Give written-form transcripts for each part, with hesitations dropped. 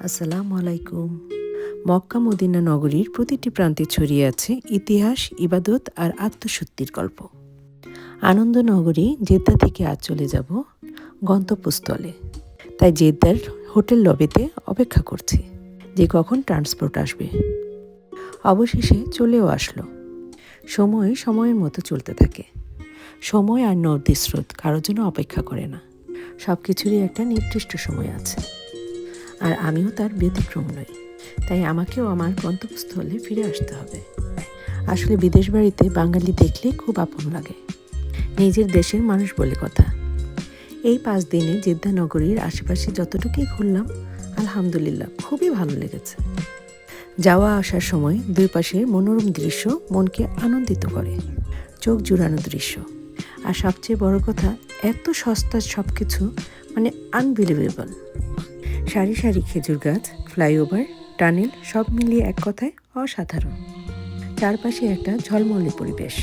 আসসালামু আলাইকুম। Mecca Medina নগরীর প্রতিটি প্রান্তে ছড়িয়ে আছে ইতিহাস, ইবাদত আর আত্মসত্যির গল্প। আনন্দ নগরী জেদ্দা থেকে আজ চলে যাব গন্তব্যস্থলে। তাই জেদ্দার হোটেল লবিতে অপেক্ষা করছি যে কখন ট্রান্সপোর্ট আসবে। অবশেষে চলেও আসলো। সময় সময়ের মতো চলতে থাকে। সময় আর নদীর স্রোত কারোর জন্য অপেক্ষা করে না। সব কিছুরই একটা নির্দিষ্ট সময় আছে, আর আমিও তার ব্যতিক্রম নই। তাই আমাকেও আমার গন্তব্যস্থলে ফিরে আসতে হবে। আসলে বিদেশ বাড়িতে বাঙালি দেখলে খুব আপন লাগে, নিজের দেশের মানুষ বলে কথা। এই 5 দিনে জেদ্দা নগরীর আশেপাশে যতটুকুই ঘুরলাম, আলহামদুলিল্লাহ খুবই ভালো লেগেছে। যাওয়া আসার সময় দুই পাশের মনোরম দৃশ্য মনকে আনন্দিত করে, চোখ জুড়ানো দৃশ্য। আর সবচেয়ে বড় কথা, এত সস্তা সব কিছু, মানে আনবিলিভেবল। সারি সারি খেজুর গাছ, ফ্লাইওভার, টানেল, সব মিলিয়ে এক কথায় অসাধারণ। চারপাশে একটা ঝলমলে পরিবেশ,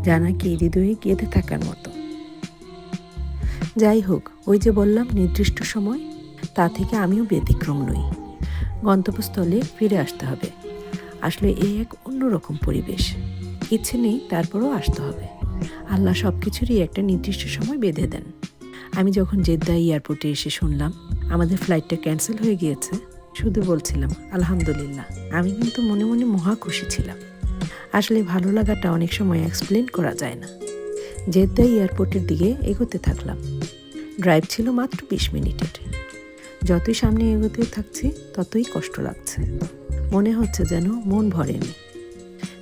যা নাকি হৃদয়ে গেঁথে থাকার মতো। যাই হোক, ওই যে বললাম নির্দিষ্ট সময়, তা থেকে আমিও ব্যতিক্রম নই। গন্তব্যস্থলে ফিরে আসতে হবে। আসলে এই এক অন্যরকম পরিবেশ। ইচ্ছে নেই, তারপরও আসতে হবে। আল্লাহ সব কিছুরই একটা নির্দিষ্ট সময় বেঁধে দেন। আমি যখন জেদ্দা এয়ারপোর্টে এসে শুনলাম আমাদের ফ্লাইটটা ক্যান্সেল হয়ে গিয়েছে, শুধু বলছিলাম আলহামদুলিল্লাহ। আমি কিন্তু মনে মনে মহা খুশি ছিলাম। আসলে ভালো লাগাটা অনেক সময় এক্সপ্লেন করা যায় না। জেদ্দা এয়ারপোর্টের দিকে এগোতে থাকলাম। ড্রাইভ ছিল মাত্র 20 মিনিটের। যতই সামনে এগোতে থাকছি ততই কষ্ট লাগছে। মনে হচ্ছে যেন মন ভরেনি।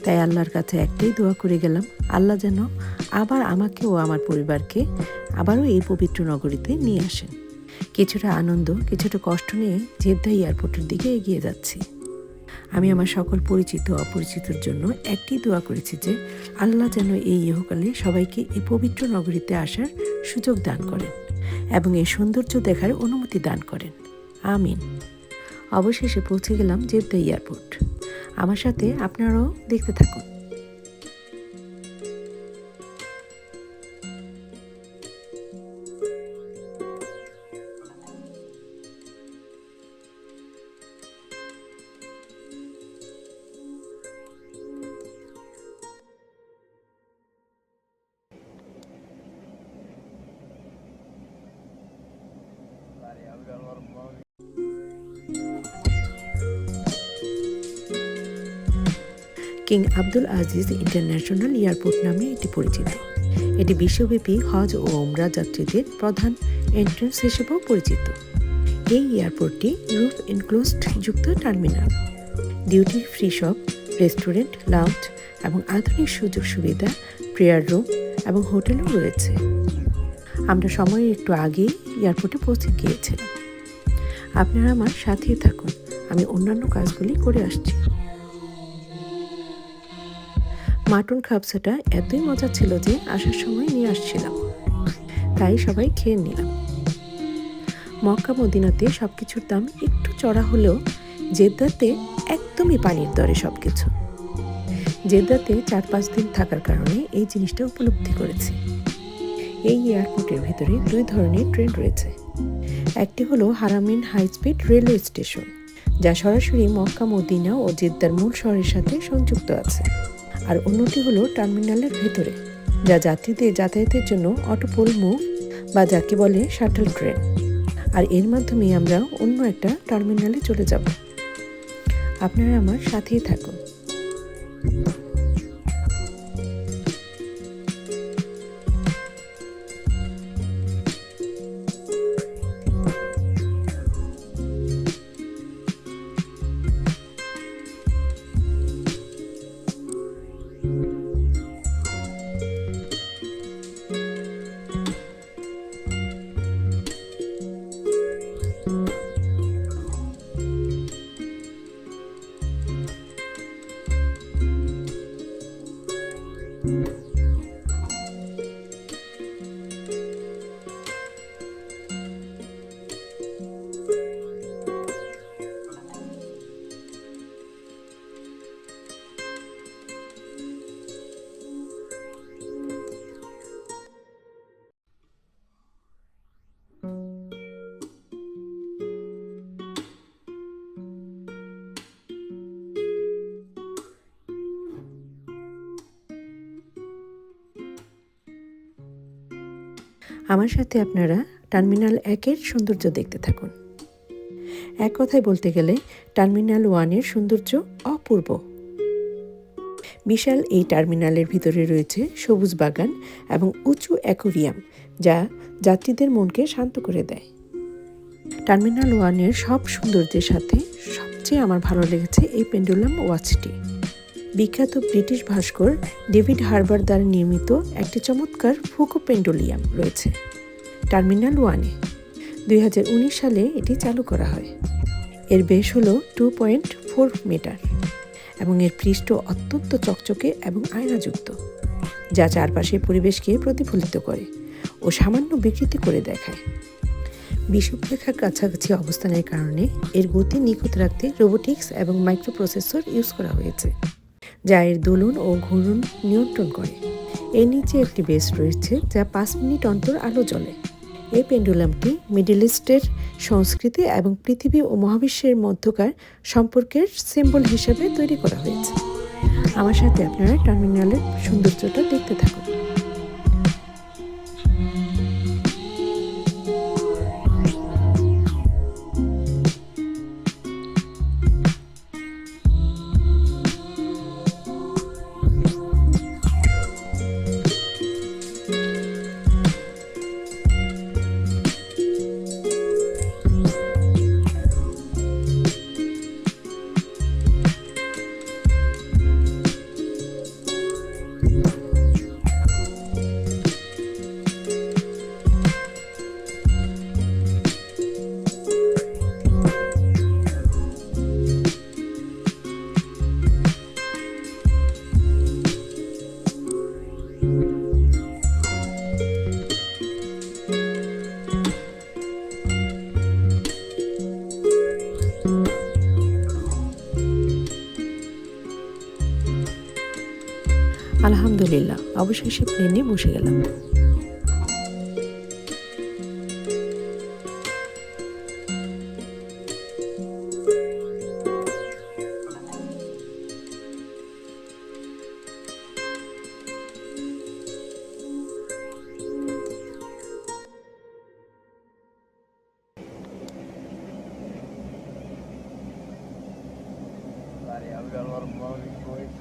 তাই আল্লাহর কাছে একটাই দোয়া করে গেলাম, আল্লাহ যেন আবার আমাকে ও আমার পরিবারকে আবারও এই পবিত্র নগরীতে নিয়ে আসেন। কিছুটা আনন্দ, কিছুটা কষ্ট নিয়ে জেদ্দা এয়ারপোর্টের দিকে এগিয়ে যাচ্ছি। আমি আমার সকল পরিচিত অপরিচিতর জন্য একটি দোয়া করেছি যে আল্লাহ যেন এই ইহকালে সবাইকে এই পবিত্র নগরীতে আসার সুযোগ দান করেন এবং এই সৌন্দর্য দেখার অনুমতি দান করেন। আমিন। অবশেষে পৌঁছে গেলাম জেদ্দা এয়ারপোর্ট। আমার সাথে আপনারাও দেখতে থাকুন। King Abdul Aziz international airport নামে এটি পরিচিত। এটি বিশ্বব্যাপী হজ ও ওমরা যাত্রীদের প্রধান এন্ট্রান্স হিসেবেও পরিচিত। এই এয়ারপোর্টটি রুফ এনক্লোজড যুক্ত terminal, duty free shop, restaurant, lounge এবং আধুনিক সুযোগ সুবিধা, প্রেয়ার রুম এবং হোটেলও রয়েছে। আমরা সময়ের একটু আগেই এয়ারপোর্টে পৌঁছে গিয়েছিলাম। আপনারা আমার সাথেই থাকুন, আমি অন্যান্য কাজগুলি করে আসছি। মাটন খাবসাটা এতই মজা ছিল যে আসার সময় নিয়ে আসছিলাম, তাই সবাই খেয়ে নিলাম। মক্কা মদিনাতে সবকিছুর দাম একটু চড়া হলেও জেদ্দাতে একদমই পানির দরে সবকিছু। জেদ্দাতে 4-5 দিন থাকার কারণে এই জিনিসটা উপলব্ধি করেছি। এই এয়ারপোর্টের ভেতরে 2 ধরনের ট্রেন রয়েছে। একটি হলো Haramain high speed railway station, যা সরাসরি মক্কা মদিনা ও জেদ্দার মূল শহরের সাথে সংযুক্ত আছে। আর অন্যটি হলো টার্মিনালের ভেতরে, যা যাত্রীদের যাতায়াতের জন্য অটোপোল মুভ বা যাকে বলে শাটল ট্রেন। আর এর মাধ্যমে আমরা অন্য একটা টার্মিনালে চলে যাব। আপনারা আমার সাথেই থাকুন। আমার সাথে আপনারা টার্মিনাল 1-এর সৌন্দর্য দেখতে থাকুন। এক কথায় বলতে গেলে টার্মিনাল 1-এর সৌন্দর্য অপূর্ব। বিশাল এই টার্মিনালের ভিতরে রয়েছে সবুজ বাগান এবং উঁচু অ্যাকোরিয়াম, যা যাত্রীদের মনকে শান্ত করে দেয়। টার্মিনাল 1-এর সব সৌন্দর্যের সাথে সবচেয়ে আমার ভালো লেগেছে এই পেন্ডুলাম ওয়াচটি। বিখ্যাত ব্রিটিশ ভাস্কর ডেভিড হার্বার দ্বারা নির্মিত একটি চমৎকার ফুকো পেন্ডুলিয়াম রয়েছে টার্মিনাল 1-এ। 2019 সালে এটি চালু করা হয়। এর বেস হল 2.4 মিটার এবং এর পৃষ্ঠ অত্যন্ত চকচকে এবং আয়নাযুক্ত, যা চারপাশের পরিবেশকে প্রতিফলিত করে ও সামান্য বিকৃতি করে দেখায়। বিষুবরেখার কাছাকাছি অবস্থানের কারণে এর গতি নিখুঁত রাখতে রোবোটিক্স এবং মাইক্রোপ্রসেসর ইউজ করা হয়েছে, যা এর দোলন ও ঘূর্ণন নিয়ন্ত্রণ করে। এর নিচে একটি বেস রয়েছে যা 5 মিনিট অন্তর আলো জ্বলে। এই পেন্ডুলামটি মিডল ইস্টের সংস্কৃতি এবং পৃথিবী ও মহাবিশ্বের মধ্যকার সম্পর্কের সিম্বল হিসেবে তৈরি করা হয়েছে। আমার সাথে আপনারা টার্মিনালের সৌন্দর্যটা দেখতে থাকুন। আলহামদুলিল্লাহ, অবশেষে প্লেনে বসে গেলাম। We got a lot of money, boys.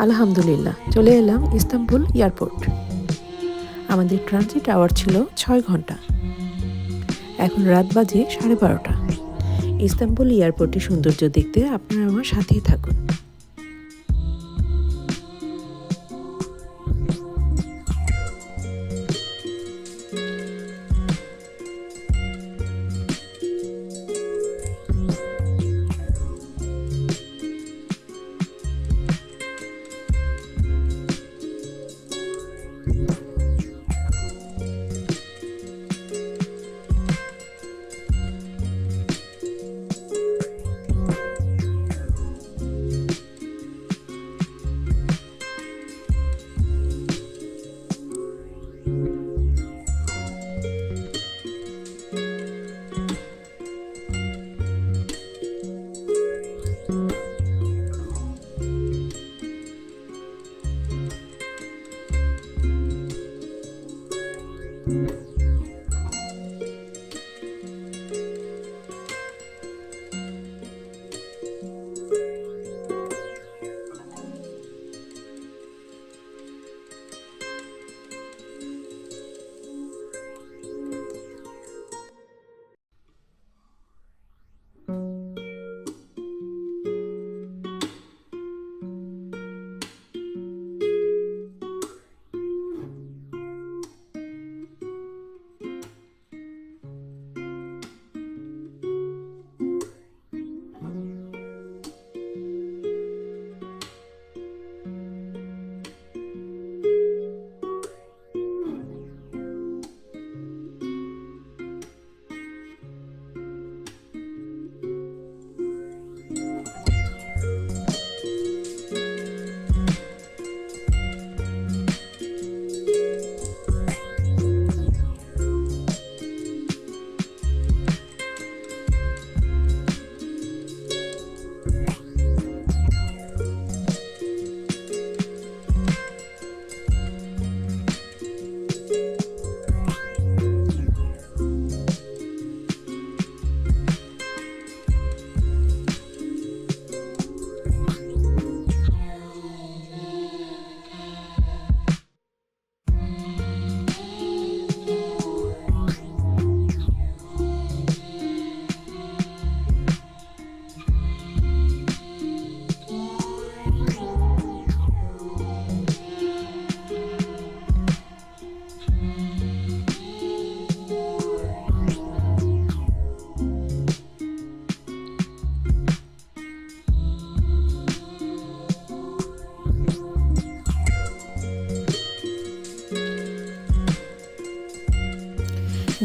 আলহামদুলিল্লাহ, চলে এলাম ইস্তাম্বুল এয়ারপোর্ট। আমাদের ট্রানজিট আওয়ার ছিল 6 ঘন্টা। এখন রাত বাজে 12:30। ইস্তাম্বুল এয়ারপোর্টের সৌন্দর্য দেখতে আপনারা আমার সাথেই থাকুন।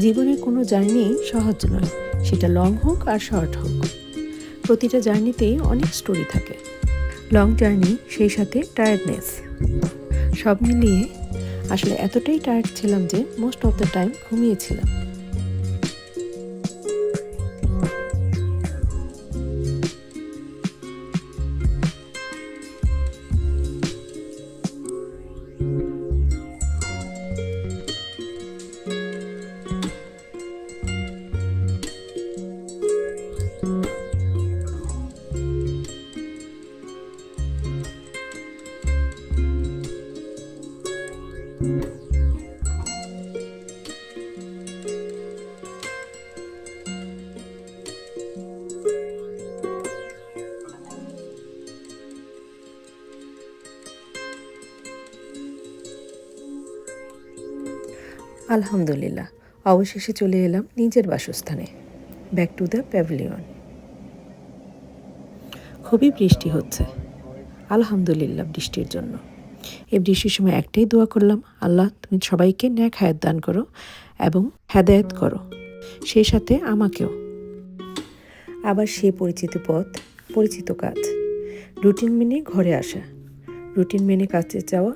জীবনের কোনো জার্নি সহজ নয়, সেটা লং হোক আর শর্ট হোক। প্রতিটা জার্নিতেই অনেক স্টোরি থাকে। লং জার্নি, সেই সাথে টায়ার্ডনেস, সব মিলিয়ে আসলে এতটাই টায়ার্ড ছিলাম যে মোস্ট অফ দ্য টাইম ঘুমিয়েছিলাম। আলহামদুলিল্লাহ, অবশেষে চলে এলাম নিজের বাসস্থানে, ব্যাক টু দ্য প্যাভিলিয়ন। খুবই বৃষ্টি হচ্ছে, আলহামদুলিল্লাহ বৃষ্টির জন্য। এই বৃষ্টির সময় একটাই দোয়া করলাম, আল্লাহ তুমি সবাইকে ন্যাক হায়াত দান করো এবং হেদায়েত করো, সেই সাথে আমাকেও। আবার সে পরিচিত পথ, পরিচিত কাজ, রুটিন মেনে ঘরে আসা, রুটিন মেনে কাজে যাওয়া,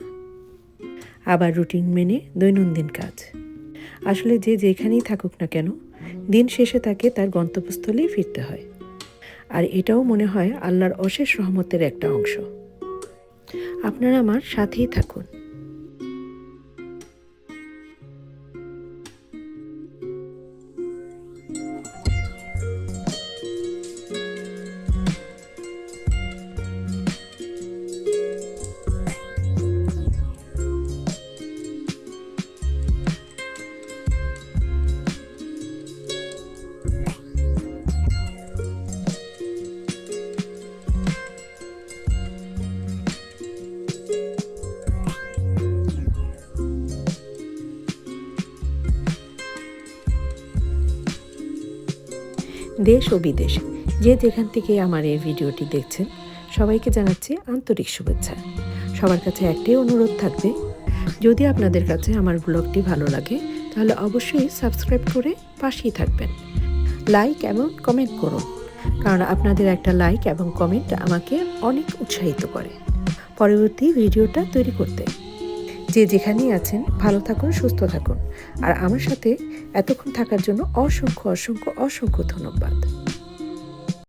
আবার রুটিন মেনে দৈনন্দিন কাজ। আসলে যে যেখানেই থাকুক না কেন, দিন শেষে তাকে তার গন্তব্যস্থলেই ফিরতে হয়। আর এটাও মনে হয় আল্লাহর অশেষ রহমতের একটা অংশ। আপনারা আমার সাথেই থাকুন। দেশ ও বিদেশ যে যেখান থেকে আমার এই ভিডিওটি দেখছেন, সবাইকে জানাচ্ছি আন্তরিক শুভেচ্ছা। সবার কাছে একটাই অনুরোধ থাকবে, যদি আপনাদের কাছে আমার ব্লগটি ভালো লাগে তাহলে অবশ্যই সাবস্ক্রাইব করে পাশেই থাকবেন। লাইক এবং কমেন্ট করুন, কারণ আপনাদের একটা লাইক এবং কমেন্ট আমাকে অনেক উৎসাহিত করে পরবর্তী ভিডিওটা তৈরি করতে। যে যেখানেই আছেন ভালো থাকুন, সুস্থ থাকুন। আর আমার সাথে এতক্ষণ থাকার জন্য অসংখ্য অসংখ্য অসংখ্য ধন্যবাদ।